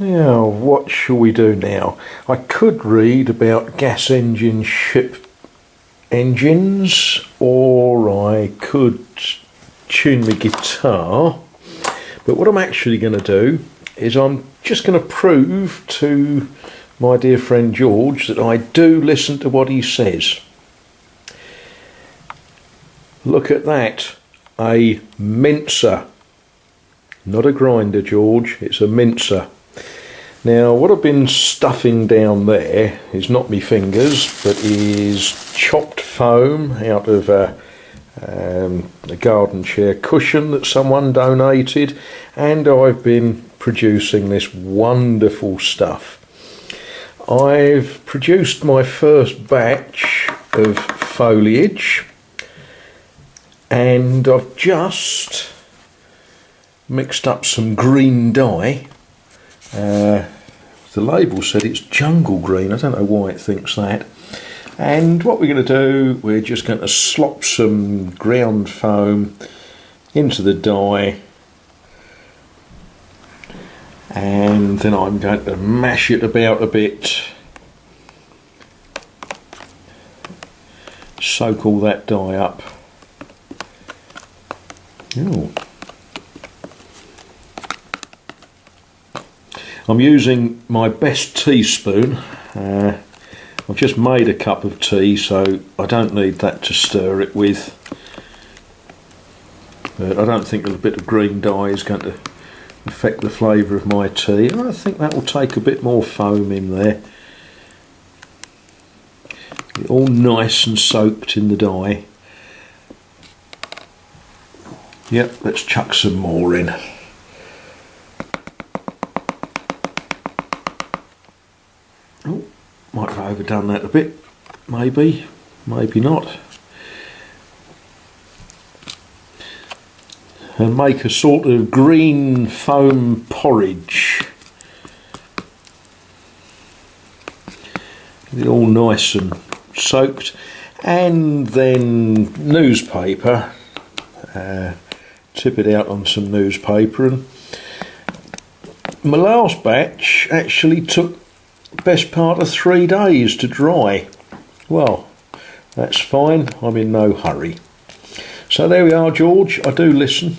Now, what shall we do now? I could read about gas engine ship engines, or I could tune my guitar. But what I'm actually going to do is I'm just going to prove to my dear friend George that I do listen to what he says. Look at that, a mincer. Not a grinder, George, it's a mincer. Now, what I've been stuffing down there is not my fingers, but is chopped foam out of a garden chair cushion that someone donated, and I've been producing this wonderful stuff. I've produced my first batch of foliage, and I've just mixed up some green dye. The label said it's jungle green. I don't know why it thinks that. And what we're going to do, we're just going to slop some ground foam into the dye, and then I'm going to mash it about a bit, soak all that dye up. Ooh. I'm using my best teaspoon. I've just made a cup of tea, so I don't need that to stir it with. But I don't think a bit of green dye is going to affect the flavour of my tea. I think that will take a bit more foam in there. All nice and soaked in the dye. Yep, let's chuck some more in. Oh, might have overdone that a bit. Maybe, maybe not. And make a sort of green foam porridge. Get it all nice and soaked, and then newspaper. Tip it out on some newspaper. And my last batch actually took the best part of 3 days to dry. Well, that's fine. I'm in no hurry. So there we are, George. I do listen.